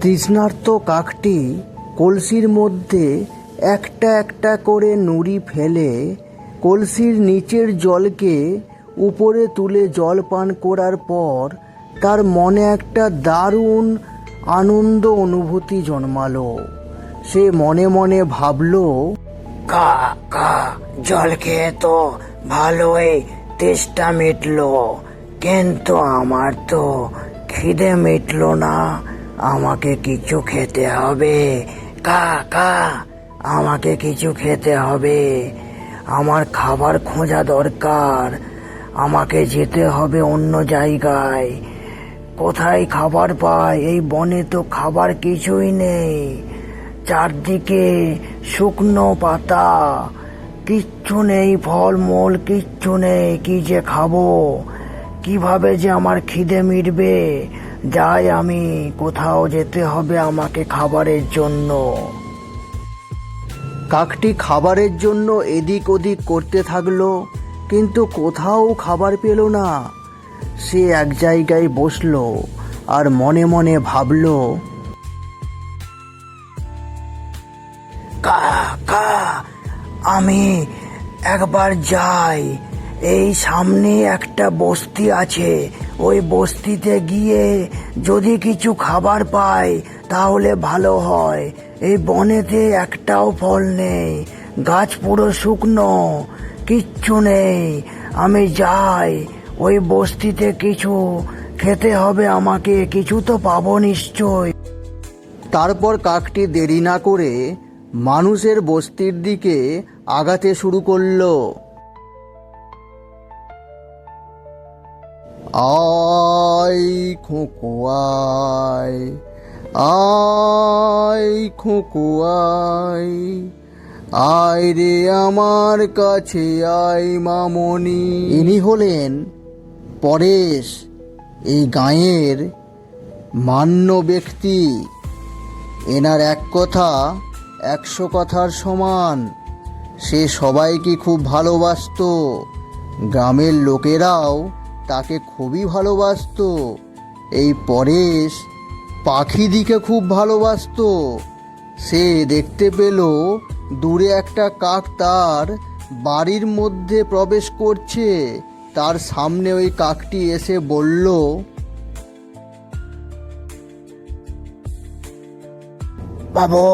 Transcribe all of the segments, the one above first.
তৃষ্ণার্ত কাকটি কলসির মধ্যে একটা একটা করে নুড়ি ফেলে কলসির নিচের জলকে উপরে তুলে জল পান করার পর তার মনে একটা দারুণ আনন্দ অনুভূতি জন্মালো। সে মনে মনে ভাবলো, কা কা জল খেয়ে তো ভালোই তেষ্টা মিটলো, কিন্তু আমার তো খিদে মিটলো না। আমাকে কিছু খেতে হবে, কা কা আমাকে কিছু খেতে হবে। আমার খাবার খোঁজা দরকার। আমাকে যেতে হবে অন্য জায়গায়। কোথায় খাবার পাই? এই বনে তো খাবার কিছুই নেই। চারদিকে শুকনো পাতা, কিচ্ছু নেই, ফলমূল কিচ্ছু নেই। কি যে খাবো? কিভাবে যে আমার খিদে মিটবে? যাই, আমি কোথাও যেতে হবে আমাকে খাবারের জন্য। কাকটি খাবারের জন্য এদিক ওদিক করতে থাকলো, কিন্তু কোথাও খাবার পেল না। সে এক জায়গায় বসলো আর মনে মনে ভাবলো, কা কা আমি একবার যাই। এই সামনে একটা বস্তি আছে, ওই বস্তিতে গিয়ে যদি কিছু খাবার পাই তাহলে ভালো হয়। এই বনেতে একটাও ফল নেই, গাছ পুরো শুকনো, কিচ্ছু নেই। আমি যাই, ওই বস্তিতে কিছু খেতে হবে আমাকে, কিছু তো পাবো নিশ্চয়। তারপর কাকটি দেরি না করে মানুষের বস্তির দিকে আগাতে শুরু করলো। আয় খোকো আয়, আয় খোকো আয়, আয় রে আমার কাছে আয় মামনি। ইনি হলেন পরেশ, এই গাঁয়ের মান্য ব্যক্তি। এনার এক কথা 100 কথার সমান। সে সবাইকে খুব ভালোবাসতো। গ্রামের লোকেরাও তাকে খুবই ভালোবাসতো। এই পরেশ পাখিদিকে খুব ভালোবাসতো। সে দেখতে পেল দূরে একটা কাক তার বাড়ির মধ্যে প্রবেশ করছে। তার সামনে ওই কাকটি এসে বলল, বাবু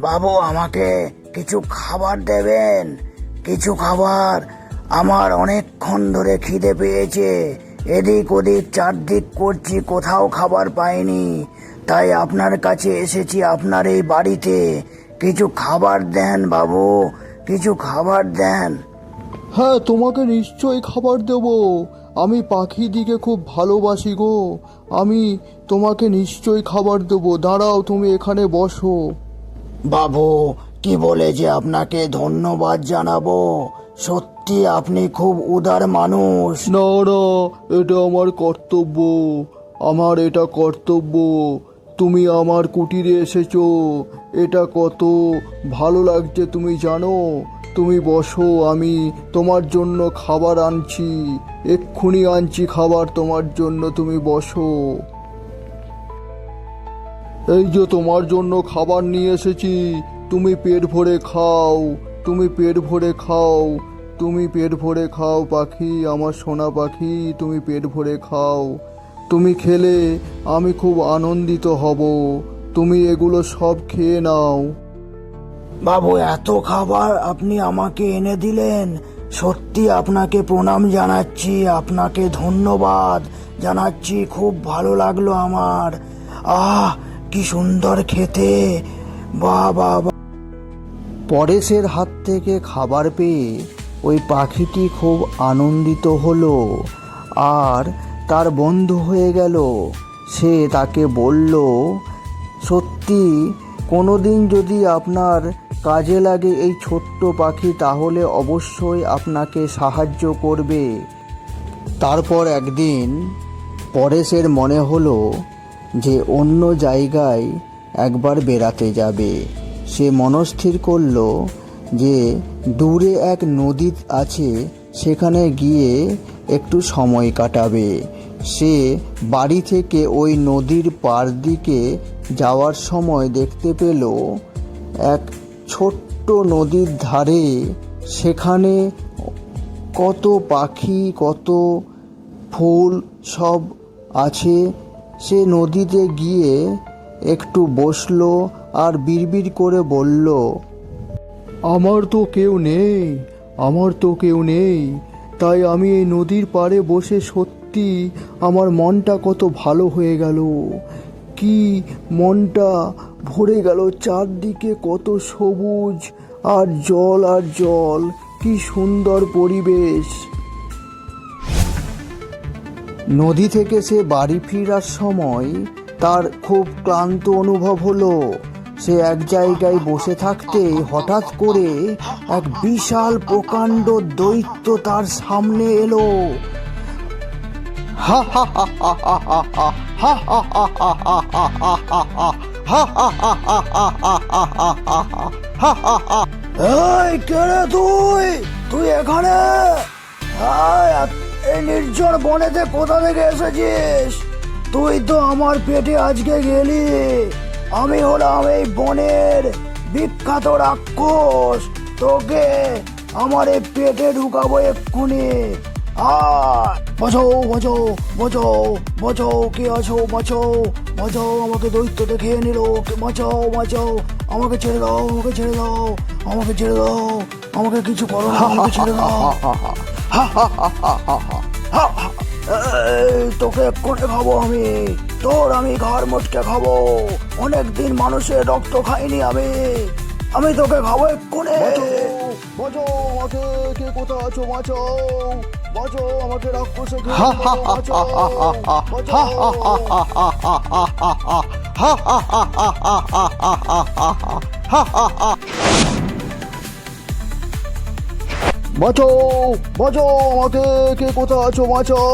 বাবু আমাকে কিছু খাবার দেবেন, কিছু খাবার। আমার অনেকক্ষণ ধরে খিদে পেয়েছে, এদিক ওদিক চারদিক করছি, কোথাও খাবার পাইনি। তাই আপনার কাছে এসেছি, আপনার এই বাড়িতে। কিছু খাবার দেন বাবু, কিছু খাবার দেন। হ্যাঁ, তোমাকে নিশ্চয়ই খাবার দেব। আমি পাখিদিকে খুব ভালোবাসি গো। আমি তোমাকে নিশ্চয়ই খাবার দেব। দাঁড়াও, তুমি এখানে বসো। বাবু, কি বলে যে আপনাকে ধন্যবাদ জানাবো। সত্যি আপনি খুব উদার মানুষ। না না, এটা আমার কর্তব্য। আমার এটা কর্তব্য। তুমি আমার কুটিরে এসেছো, এটা কত ভালো লাগছে তুমি জানো। তুমি বসো, আমি তোমার জন্য খাবার আনছি, এক্ষুনি আনছি খাবার তোমার জন্য। তুমি বসো। এই যে তোমার জন্য খাবার নিয়ে এসেছি, তুমি পেট ভরে খাও, তুমি পেট ভরে খাও, তুমি পেট ভরে খাও পাখি, আমার সোনা পাখি, তুমি পেট ভরে খাও। তুমি খেলে আমি খুব আনন্দিত হব। তুমি এগুলো সব খেয়ে নাও। বাবু, এত খাবার আপনি আমাকে এনে দিলেন, সত্যি আপনাকে প্রণাম জানাচ্ছি, আপনাকে ধন্যবাদ জানাচ্ছি। খুব ভালো লাগলো আমার। আহ, কি সুন্দর খেতে! বাহ বাহ বাহ। পরেশের হাত থেকে খাবার পেয়ে ওই পাখিটি খুব আনন্দিত হলো আর তার বন্ধু হয়ে গেল। সে তাকে বলল, সত্যি কোনোদিন যদি আপনার কাজে লাগে এই ছোট্ট পাখি, তাহলে অবশ্যই আপনাকে সাহায্য করবে। তারপর একদিন পরেশের মনে হলো যে অন্য জায়গায় একবার বেড়াতে যাবে। সে মনস্থির করল যে দূরে এক নদী আছে, সেখানে গিয়ে একটু সময় কাটাবে। সে বাড়ি থেকে ওই নদীর পাড় দিকে যাওয়ার সময় দেখতে পেল এক ছোট্ট নদীর ধারে সেখানে কত পাখি কত ফুল সব আছে। সে নদীতে গিয়ে একটু বসলো আর বিড়বিড় করে বলল, আমার তো কেউ নেই, আমার তো কেউ নেই, তাই আমি এই নদীর পাড়ে বসে সত্যি আমার মনটা কত ভালো হয়ে গেল। কি মনটা ভরে গেল, চারদিকে কত সবুজ আর জল, কি সুন্দর পরিবেশ। নদী থেকে সে বাড়ি ফেরার সময় তার খুব ক্লান্ত অনুভব হলো। সে এক জায়গায় বসে থাকতে হঠাৎ করে এক বিশাল প্রকাণ্ড দৈত্য তার সামনে এলো। হা হা হা হা হা হা হা হা হা হা হা হা হা হা হা হা হা। এই কে রে তুই এখানে? এই নির্জন বনেতে কোথা থেকে এসেছিস? তুই তো আমার পেটে আজকে গেলি। আমি হলাম এই বনের বিখ্যাত রাক্ষস, তোকে আমার এই পেটে ঢুকাবো এক্ষুনি। বাঁচাও বাঁচাও বাঁচাও বাঁচাও, কে আছো? বাঁচাও বাঁচাও, আমাকে দৈত্যতে খেয়ে নিল। বাঁচাও বাঁচাও, আমাকে ছেড়ে দাও, আমাকে ছেড়ে দাও, আমাকে ছেড়ে দাও, আমাকে কিছু করো না, আমাকে ছেড়ে দাও। তোকে এক্ষুনি খাবো আমি, আমি ঘাড় মোটকে খাবো। অনেকদিন মানুষের রক্ত খাইনি আমি তোকে খাবো এক্ষুনি। বাঁচাও আমাকে, কে কোথায় আছো? বাঁচাও বাঁচাও, আমাকে রাক্ষসে খেয়ে বাঁচাও বাঁচাও, আমাকে কে কোথায় আছো? বাঁচাও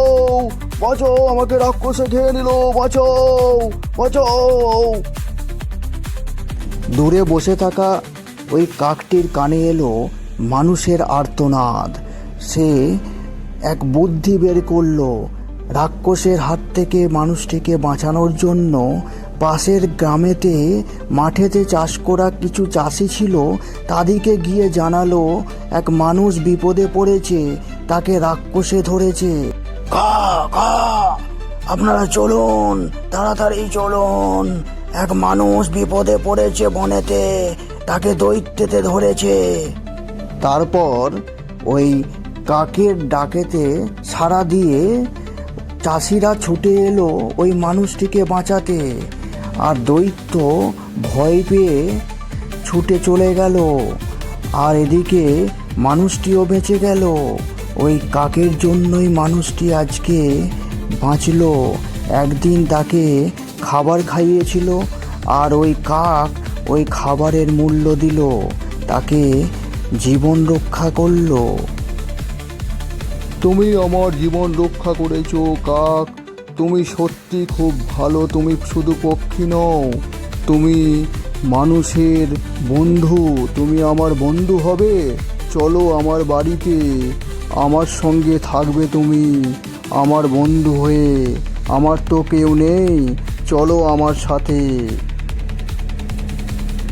বাঁচাও, আমাকে রাক্ষসে খেয়ে নিল। বাঁচাও বাঁচাও। দূরে বসে থাকা ওই কাকটির কানে এলো মানুষের আর্তনাদ। সে এক বুদ্ধি বের করলো। রাক্ষসের হাত থেকে মানুষটিকে বাঁচানোর জন্য পাশের গ্রামেতে মাঠেতে চাষ করা কিছু চাষি ছিল, তাদেরকে গিয়ে জানালো এক মানুষ বিপদে পড়েছে, তাকে রাক্ষসে ধরেছে। আপনারা চলুন, তাড়াতাড়ি চলুন, এক মানুষ বিপদে পড়েছে বনেতে, তাকে দৈত্যতে ধরেছে। তারপর ওই কাকের ডাকেতে সাড়া দিয়ে চাষিরা ছুটে এলো ওই মানুষটিকে বাঁচাতে। আর দৈত্য ভয় পেয়ে ছুটে চলে গেল। আর এদিকে মানুষটিও বেঁচে গেল। ওই কাকের জন্যই মানুষটি আজকে বাঁচল। একদিন তাকে খাবার খাইয়েছিল, আর ওই কাক ওই খাবারের মূল্য দিল, তাকে জীবন রক্ষা করলো। তুমি আমার জীবন রক্ষা করেছো কাক, তুমি সত্যি খুব ভালো। তুমি শুধু পক্ষী নও, তুমি মানুষের বন্ধু। তুমি আমার বন্ধু হবে। চলো আমার বাড়িতে, আমার সঙ্গে থাকবে তুমি আমার বন্ধু হয়ে। আমার তো কেউ নেই, চলো আমার সাথে,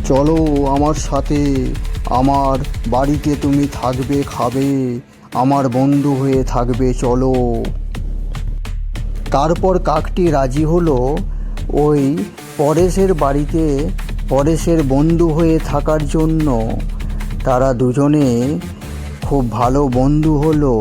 চলো আমার সাথে, আমার বাড়িতে তুমি থাকবে, খাবে, আমার বন্ধু হয়ে থাকবে, চলো। তারপর কাকটি রাজি হলো ওই পরেশের বাড়িতে পরেশের বন্ধু হয়ে থাকার জন্য। তারা দুজনে খুব ভালো বন্ধু হলো।